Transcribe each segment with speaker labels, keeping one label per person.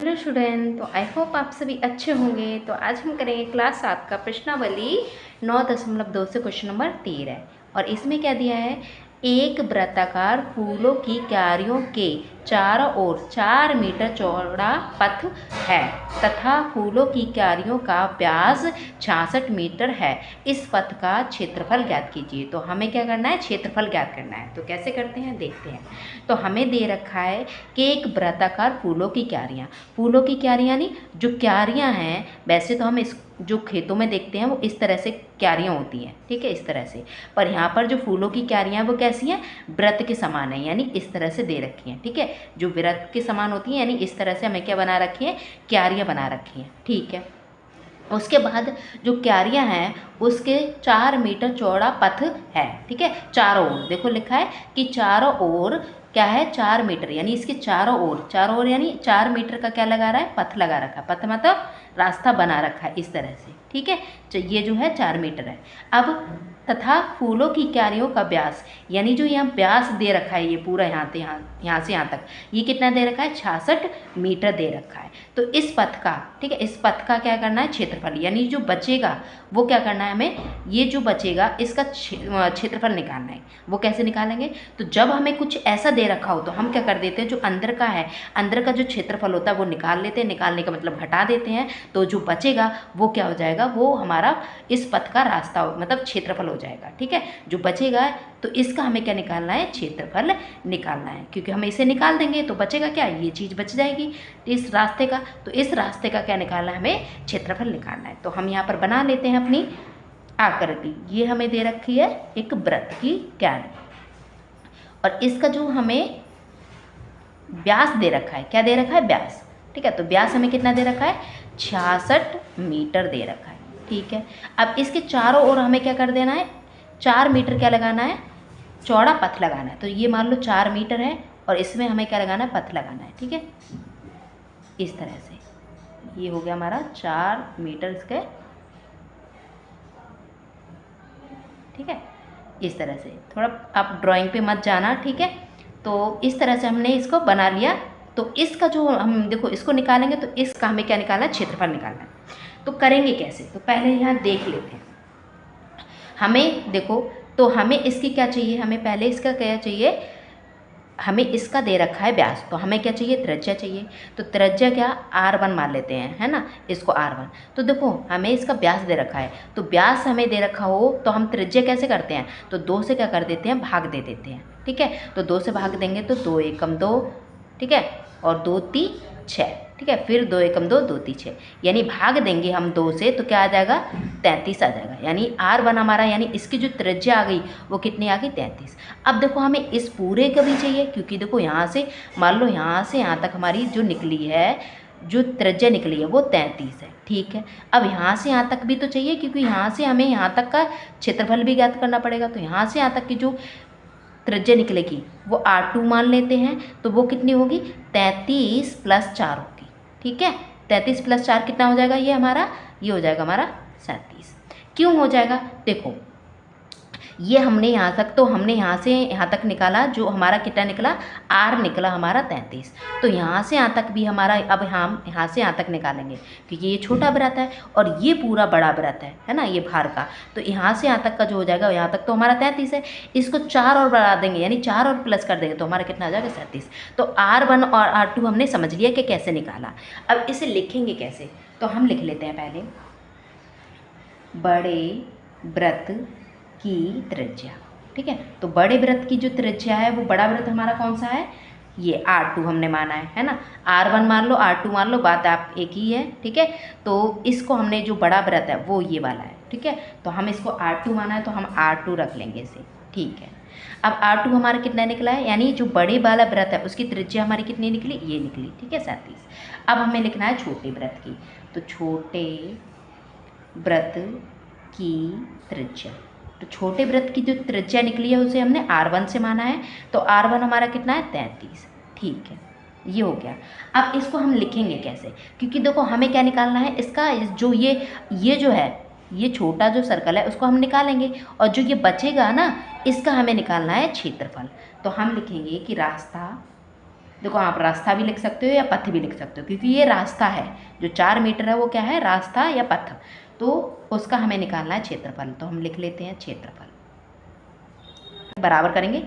Speaker 1: Hello student, तो I hope आप सभी अच्छे होंगे। तो आज हम करेंगे क्लास 7 का प्रश्नावली 9.2 से क्वेश्चन नंबर 13। और इसमें क्या दिया है, एक वृत्ताकार फूलों की क्यारियों के चारों ओर 4 मीटर चौड़ा पथ है तथा फूलों की क्यारियों का व्यास 66 मीटर है। इस पथ का क्षेत्रफल ज्ञात कीजिए। तो हमें क्या करना है, क्षेत्रफल ज्ञात करना है। तो कैसे करते हैं देखते हैं। तो हमें दे रखा है कि एक वृत्ताकार फूलों की क्यारियाँ यानी जो क्यारियाँ हैं, वैसे तो हम इस जो खेतों में देखते हैं वो इस तरह से क्यारियाँ होती हैं, ठीक है, इस तरह से। पर यहाँ पर जो फूलों की क्यारियाँ हैं वो कैसी हैं, वृत्त के समान है, यानी इस तरह से दे रखी हैं, ठीक है। जो वृत्त के समान होती हैं यानी इस तरह से हमें क्या बना रखी है, क्यारियाँ बना रखी हैं, ठीक है। उसके बाद जो क्यारियाँ हैं उसके 4 मीटर चौड़ा पथ है, ठीक है। चारों ओर देखो लिखा है कि चारों ओर क्या है, 4 मीटर, यानी इसके चारों ओर यानी 4 मीटर का क्या लगा रहा है, पथ लगा रखा है। पथ मतलब रास्ता बना रखा है इस तरह से, ठीक है। तो ये जो है 4 मीटर है। अब तथा फूलों की क्यारियों का व्यास, यानी जो यहाँ व्यास दे रखा है ये पूरा यहाँ से यहाँ तक, ये कितना दे रखा है, 66 मीटर दे रखा है। तो इस पथ का, ठीक है, इस पथ का क्या करना है, क्षेत्रफल, यानी जो बचेगा वो क्या करना है हमें, ये जो बचेगा इसका क्षेत्रफल निकालना है। वो कैसे निकालेंगे, तो जब हमें कुछ ऐसा दे रखा हो तो हम क्या कर देते हैं, जो अंदर का है, अंदर का जो क्षेत्रफल होता है वो निकाल लेते हैं। निकालने का मतलब घटा देते हैं। तो जो बचेगा वो क्या हो जाएगा, वो हमारा इस पथ का रास्ता मतलब क्षेत्रफल हो जाएगा, ठीक है। जो बचेगा तो इसका हमें क्या निकालना है, क्षेत्रफल निकालना है। क्योंकि हम इसे निकाल देंगे तो बचेगा क्या, ये चीज़ बच जाएगी इस रास्ते का। तो इस रास्ते का क्या निकालना है, हमें क्षेत्रफल निकालना है। तो हम यहाँ पर बना लेते हैं अपनी आकृति। ये हमें दे रखी है एक वृत्त की क्यारी, और इसका जो हमें व्यास दे रखा है, क्या दे रखा है, व्यास, ठीक है। तो व्यास हमें कितना दे रखा है, 66 मीटर दे रखा है, ठीक है। अब इसके चारों ओर हमें क्या कर देना है, 4 मीटर क्या लगाना है, चौड़ा पथ लगाना है। तो ये मान लो 4 मीटर है और इसमें हमें क्या लगाना है, पथ लगाना है, ठीक है। इस तरह से ये हो गया हमारा 4 मीटर इसके, ठीक है। इस तरह से थोड़ा आप ड्राइंग पे मत जाना, ठीक है। तो इस तरह से हमने इसको बना लिया। तो इसका जो हम देखो इसको निकालेंगे तो इसका हमें क्या निकालना है, क्षेत्रफल निकालना है। तो करेंगे कैसे, तो पहले यहाँ देख लेते हैं। हमें देखो, तो हमें इसकी क्या चाहिए, हमें पहले इसका क्या चाहिए, हमें इसका दे रखा है व्यास, तो हमें क्या चाहिए, त्रिज्या चाहिए। तो त्रिज्या क्या, R1 मान लेते हैं, है ना, इसको R1। तो देखो हमें इसका व्यास दे रखा है, तो व्यास हमें दे रखा हो तो हम त्रिज्या कैसे करते हैं, तो 2 से क्या कर देते हैं, भाग दे देते हैं, ठीक है। तो 2 से भाग देंगे तो 2 एकम 2, ठीक है, और 2 ती 6, ठीक है। फिर 2 एकम 2, 2 ती 6, यानी भाग देंगे हम 2 से तो क्या आ जाएगा, 33 आ जाएगा। यानी R1 हमारा, यानी इसकी जो त्रिज्या आ गई वो कितनी आ गई, 33। अब देखो हमें इस पूरे का भी चाहिए, क्योंकि देखो यहाँ से मान लो यहाँ से यहाँ तक हमारी जो निकली है, जो त्रिज्या निकली है वो 33 है, ठीक है। अब यहाँ से यहाँ तक भी तो चाहिए, क्योंकि यहाँ से हमें यहाँ तक का क्षेत्रफल भी ज्ञात करना पड़ेगा। तो यहाँ से यहाँ तक की जो त्रिज्या निकलेगी वो R2 मान लेते हैं। तो वो कितनी होगी, 33 + 4 होगी, ठीक है। 33 + 4 कितना हो जाएगा, ये हमारा, ये हो जाएगा हमारा 37। क्यों हो जाएगा, देखो ये हमने यहाँ तक, तो हमने यहाँ से यहाँ तक निकाला, जो हमारा कितना निकला, R निकला हमारा 33। तो यहाँ से यहाँ तक भी हमारा, अब हम यहाँ से यहाँ तक निकालेंगे, क्योंकि ये छोटा वृत्त है और ये पूरा बड़ा वृत्त है ना, ये भार का। तो यहाँ से यहाँ तक का जो हो जाएगा, यहाँ तक तो हमारा 33 है, इसको 4 और बढ़ा देंगे, यानी 4 और प्लस कर देंगे तो हमारा कितना आ जाएगा, 37। तो R1 और R2 हमने समझ लिया कि कैसे निकाला। अब इसे लिखेंगे कैसे, तो हम लिख लेते हैं पहले, बड़े वृत्त की त्रिज्या, ठीक है। तो बड़े वृत्त की जो त्रिज्या है, वो बड़ा वृत्त हमारा कौन सा है, ये R2 हमने माना है ना। R1 मान लो, R2 मान लो, बात आप एक ही है, ठीक है। तो इसको हमने, जो बड़ा वृत्त है वो ये वाला है, ठीक है। तो हम इसको R2 माना है तो हम R2 रख लेंगे इसे, ठीक है। अब R2 हमारा कितना निकला है, यानी जो बड़े वाला वृत्त है उसकी त्रिज्या हमारी कितनी निकली, ये निकली, ठीक है, 37। अब हमें लिखना है छोटे वृत्त की, तो छोटे वृत्त की त्रिज्या, तो छोटे वृत्त की जो त्रिज्या निकली है उसे हमने R1 से माना है। तो R1 हमारा कितना है, 33, ठीक है, ये हो गया। अब इसको हम लिखेंगे कैसे, क्योंकि देखो हमें क्या निकालना है, इसका जो ये जो है, ये छोटा जो सर्कल है उसको हम निकालेंगे, और जो ये बचेगा ना, इसका हमें निकालना है क्षेत्रफल। तो हम लिखेंगे कि रास्ता देखो आप रास्ता भी लिख सकते हो या पथ भी लिख सकते हो, क्योंकि ये रास्ता है, जो 4 मीटर है वो क्या है, रास्ता या पथ, तो उसका हमें निकालना है क्षेत्रफल। तो हम लिख लेते हैं क्षेत्रफल, बराबर करेंगे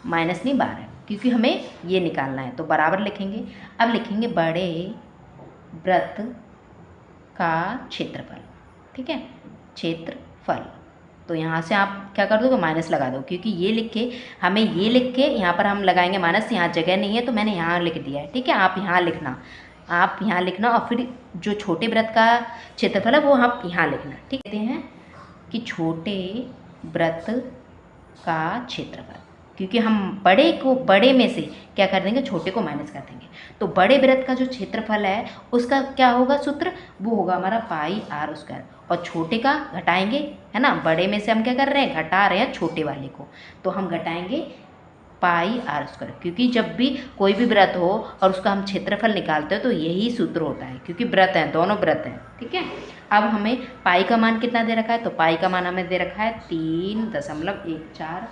Speaker 1: माइनस नहीं 12, क्योंकि हमें ये निकालना है, तो बराबर लिखेंगे। अब लिखेंगे बड़े वृत्त का क्षेत्रफल, ठीक है, क्षेत्रफल। तो यहाँ से आप क्या कर दोगे, माइनस लगा दो, क्योंकि ये लिख के हमें ये लिख के यहाँ पर हम लगाएंगे माइनस, यहाँ जगह नहीं है तो मैंने यहाँ लिख दिया है, ठीक है। आप यहाँ लिखना और फिर जो छोटे वृत्त का क्षेत्रफल है वो आप यहाँ लिखना, ठीक कहते हैं कि छोटे वृत्त का क्षेत्रफल, क्योंकि हम बड़े को बड़े में से क्या कर देंगे, छोटे को माइनस कर देंगे। तो बड़े वृत्त का जो क्षेत्रफल है उसका क्या होगा सूत्र, वो होगा हमारा पाई आर स्क्वायर, और छोटे का घटाएंगे, है ना, बड़े में से हम क्या कर रहे हैं, घटा रहे हैं छोटे वाले को, तो हम घटाएंगे पाई आर स्क्वायर, क्योंकि जब भी कोई भी वृत्त हो और उसका हम क्षेत्रफल निकालते हैं तो यही सूत्र होता है, क्योंकि वृत्त हैं, दोनों वृत्त हैं, ठीक है। अब हमें पाई का मान कितना दे रखा है, तो पाई का मान हमें दे रखा है 3.14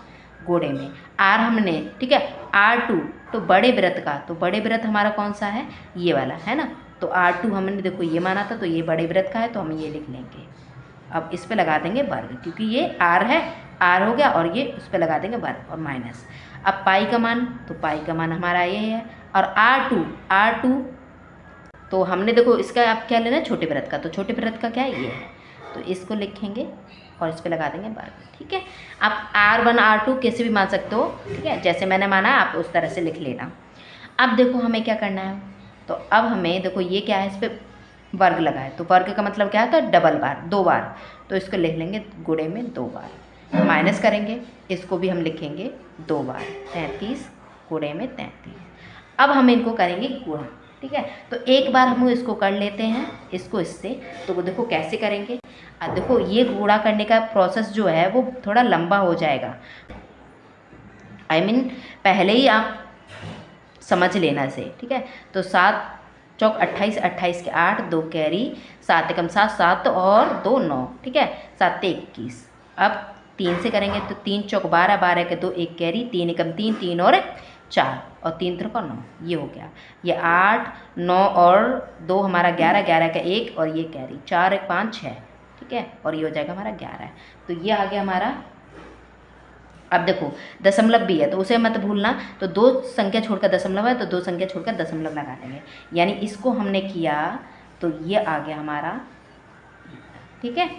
Speaker 1: गोड़े में आर हमने, ठीक है, R2, तो बड़े वृत्त का, तो बड़े वृत्त हमारा कौन सा है, ये वाला है ना, तो R2 हमने देखो ये माना था, तो ये बड़े वृत्त का है, तो हम ये लिख लेंगे। अब इस पे लगा देंगे वर्ग, क्योंकि ये R है, R हो गया, और ये उस पर लगा देंगे वर्ग और माइनस। अब पाई का मान, तो पाई का मान हमारा ये है, और R2 तो हमने देखो इसका आप क्या लेना है, छोटे वृत्त का, तो छोटे वृत्त का क्या है, ये है, तो इसको लिखेंगे और इस पे लगा देंगे वर्ग, ठीक है। आप R1 R2 कैसे भी मान सकते हो, ठीक है, जैसे मैंने माना आप उस तरह से लिख लेना। अब देखो हमें क्या करना है, तो अब हमें देखो ये क्या है, इस पर वर्ग लगा है, तो वर्ग का मतलब क्या होता है, डबल बार, 2 बार, तो इसको लिख लेंगे गुणे में 2 बार, माइनस करेंगे, इसको भी हम लिखेंगे 2 बार, 33 गुणे में 33। अब हम इनको करेंगे गुणा, ठीक है, तो एक बार हम इसको कर लेते हैं, इसको इससे, तो देखो कैसे करेंगे। देखो ये गुणा करने का प्रोसेस जो है वो थोड़ा लंबा हो जाएगा, पहले ही आप समझ लेना से, ठीक है। तो 7 चौक 28, 28 के 8, 2 कैरी, 7 एकम 7, 7 और 2 9, ठीक है, 7 21। अब 3 से करेंगे तो 3 चौक 12, 12 के 2, 1 कैरी, 3 एकम 3, 3 और 4, और 3 3 का 9, ये हो गया। ये 8 9 और 2 हमारा 11, 11 का 1 और ये कैरी, 4 1 5 6, ठीक है, और ये हो जाएगा हमारा 11। तो ये आ गया हमारा। अब देखो दशमलव भी है तो उसे मत भूलना, तो 2 संख्या छोड़कर दशमलव है तो 2 संख्या छोड़कर दशमलव लगा देंगे, यानी इसको हमने किया तो ये आ गया हमारा, ठीक है।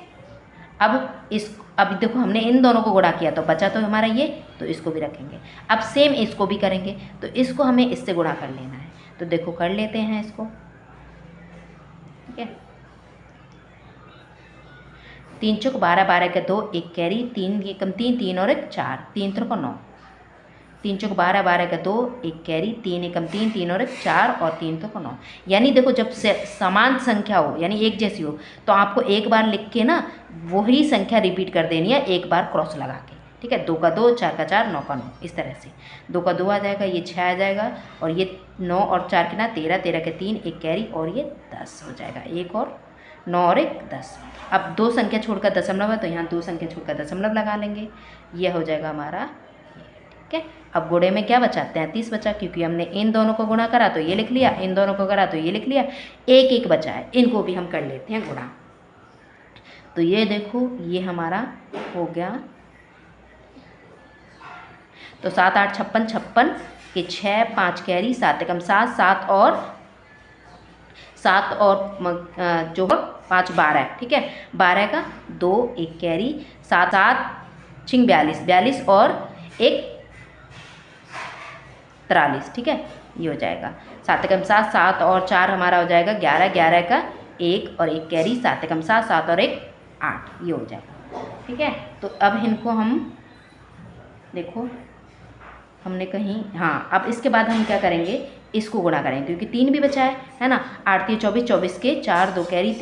Speaker 1: अब देखो हमने इन दोनों को गुणा किया तो बचा तो हमारा ये, तो इसको भी रखेंगे। अब सेम इसको भी करेंगे, तो इसको हमें इससे गुणा कर लेना है, तो देखो कर लेते हैं इसको, ठीक है। 3 चौक 12, 12 के 2, 1 कैरी, 3 एकम 3, 3 और 1 4, 3 3 को 9, 3 चौक 12, 12 के 2, 1 कैरी, 3 एकम 3, 3 और 1 4 और 3 3 को 9। यानी देखो जब समान संख्या हो, यानी एक जैसी हो, तो आपको एक बार लिख के ना वही संख्या रिपीट कर देनी है, एक बार क्रॉस लगा के, ठीक है। 2 का 2, 4 का 4, 9 का 9, इस तरह से 2 का 2 आ जाएगा, ये 6 आ जाएगा, और ये 9 और 4 के ना 13, 13 के 3, 1 कैरी, और ये 10 हो जाएगा, 1 और 9 और 1 10। अब 2 संख्या छोड़कर दशमलव है तो यहाँ 2 संख्या छोड़कर दशमलव लगा लेंगे, ये हो जाएगा हमारा, ठीक है। अब गुणे में क्या बचा, 33 बचा, क्योंकि हमने इन दोनों को गुणा करा तो ये लिख लिया, इन दोनों को करा तो ये लिख लिया, 1 1 बचा है, इनको भी हम कर लेते हैं गुणा। तो ये देखो ये हमारा हो गया, तो 7 8 56, 56 के 6, 5 कैरी, 7 एकम 7, 7 और जो 5 12, ठीक है, 12 का 2, 1 कैरी, 7 7 छिंग 42, 42 और 1 43, ठीक है, ये हो जाएगा। 7 एकम 7, 7 और 4 हमारा हो जाएगा 11, 11 का 1 और 1 कैरी, 7 एकम 7, 7 और 1 8, ये हो जाएगा, ठीक है। तो अब इनको हम देखो हमने कहीं, हाँ, अब इसके बाद हम क्या करेंगे, इसको गुणा करेंगे, क्योंकि 3 भी बचा है ना, 8 3 24, 24 के 4, 2 कैरी,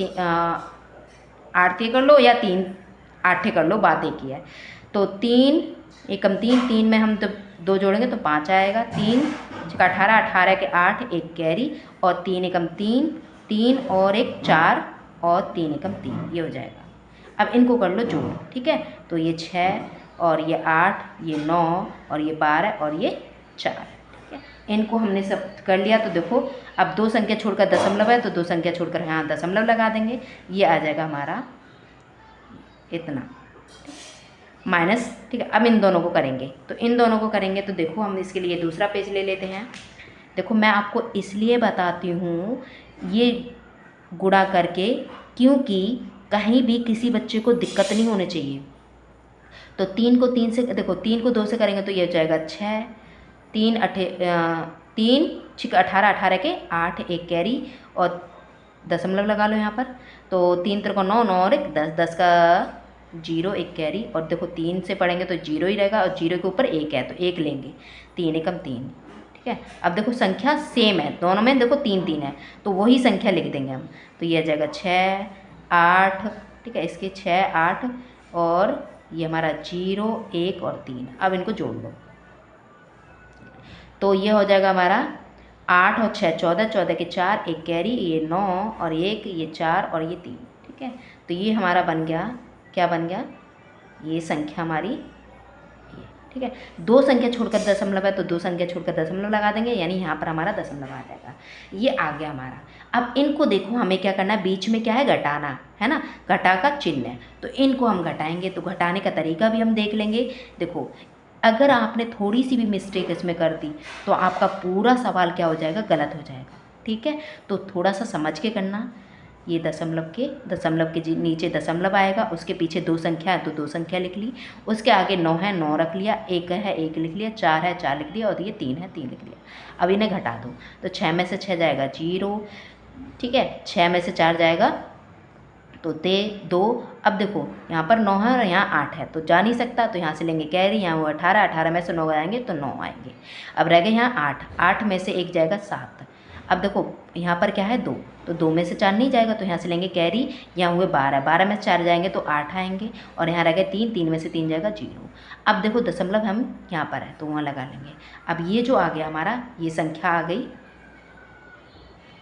Speaker 1: 8 कर लो या 3 8 कर लो, बात एक ही है। तो 3 एकम 3, 3 में हम तो 2 जोड़ेंगे तो 5 आएगा, 3 का 18, 18 के 8, 1 कैरी, और 3 एकम 3, 3 और 1 4 और 3 एकम 3, ये हो जाएगा। अब इनको कर लो जोड़, ठीक है, तो ये 6 और ये 8, ये 9 और ये 12 और ये 4, ठीक है, इनको हमने सब कर लिया। तो देखो अब 2 संख्या छोड़कर दशमलव है तो 2 संख्या छोड़कर यहाँ दशमलव लगा देंगे, ये आ जाएगा हमारा इतना माइनस। ठीक है, अब इन दोनों को करेंगे, तो इन दोनों को करेंगे तो देखो हम इसके लिए दूसरा पेज ले लेते हैं। देखो मैं आपको इसलिए बताती हूँ ये गुणा करके, क्योंकि कहीं भी किसी बच्चे को दिक्कत नहीं होनी चाहिए। तो 3 को 3 से, देखो 3 को 2 से करेंगे तो ये हो जाएगा 6, 3 6 18, 18 के 8, 1 कैरी और दशमलव लगा लो यहाँ पर। तो 3 3 को 9, 9 और 1 10, 10 का 0, 1 कैरी। और देखो 3 से पढ़ेंगे तो 0 ही रहेगा और 0 के ऊपर 1 है तो 1 लेंगे, 3 एकम 3। ठीक है, अब देखो संख्या सेम है दोनों में, देखो 3 3 है तो वही संख्या लिख देंगे हम। तो ये आ जाएगा 6 8। ठीक है, इसके 6 8 और ये हमारा 0 1 और 3। अब इनको जोड़ लो तो ये हो जाएगा हमारा 8 और 6 14, 14 के 4, 1 कैरी, ये 9 और 1, ये 4 और ये 3। ठीक है, तो ये हमारा बन गया, क्या बन गया, ये संख्या हमारी ये। ठीक है, 2 संख्या छोड़कर दशमलव है तो 2 संख्या छोड़कर दशमलव लगा देंगे, यानी यहाँ पर हमारा दशमलव आ जाएगा। ये आ गया हमारा। अब इनको देखो हमें क्या करना है, बीच में क्या है, घटाना है ना, घटा का चिन्ह है तो इनको हम घटाएंगे। तो घटाने का तरीका भी हम देख लेंगे। देखो अगर आपने थोड़ी सी भी मिस्टेक इसमें कर दी तो आपका पूरा सवाल क्या हो जाएगा, गलत हो जाएगा। ठीक है, तो थोड़ा सा समझ के करना। ये दशमलव के नीचे दशमलव आएगा, उसके पीछे 2 संख्या है तो 2 संख्या लिख ली, उसके आगे 9 है 9 रख लिया, 1 है 1 लिख लिया, 4 है 4 लिख लिया और ये 3 है 3 लिख लिया। अब इन्हें घटा दो तो 6 में से 6 जाएगा 0। ठीक है, 6 में से 4 जाएगा तो 2। अब देखो यहाँ पर 9 है और यहाँ 8 है तो जा नहीं सकता, तो यहाँ से लेंगे कैरी, यहाँ वो 18, 18 में से 9 आएंगे तो 9 आएंगे। अब रह गए यहाँ 8, 8 में से 1 जाएगा 7। अब देखो यहाँ पर क्या है 2, तो 2 में से 4 नहीं जाएगा तो यहाँ से लेंगे कैरी, यहाँ हुए 12, 12 में से 4 जाएंगे तो 8 आएंगे और यहाँ रह गए 3, 3 में से 3 जाएगा 0। अब देखो दशमलव हम यहाँ पर है तो वहाँ लगा लेंगे। अब ये जो आ गया हमारा, ये संख्या आ गई।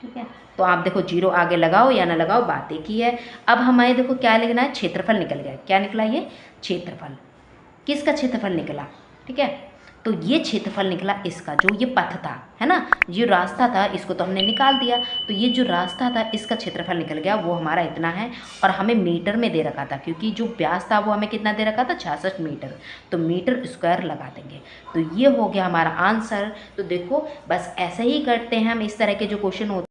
Speaker 1: ठीक है, तो आप देखो 0 आगे लगाओ या ना लगाओ बात एक ही है। अब हमें देखो क्या लिखना है, क्षेत्रफल निकल गया। क्या निकला, ये क्षेत्रफल। किसका क्षेत्रफल निकला, ठीक है, तो ये क्षेत्रफल निकला इसका, जो ये पथ था, है ना, ये रास्ता था, इसको तो हमने निकाल दिया। तो ये जो रास्ता था इसका क्षेत्रफल निकल गया, वो हमारा इतना है। और हमें मीटर में दे रखा था, क्योंकि जो व्यास था वो हमें कितना दे रखा था, 66 मीटर। तो मीटर स्क्वायर लगा देंगे। तो ये हो गया हमारा आंसर। तो देखो बस ऐसे ही करते हैं हम, इस तरह के जो क्वेश्चन होते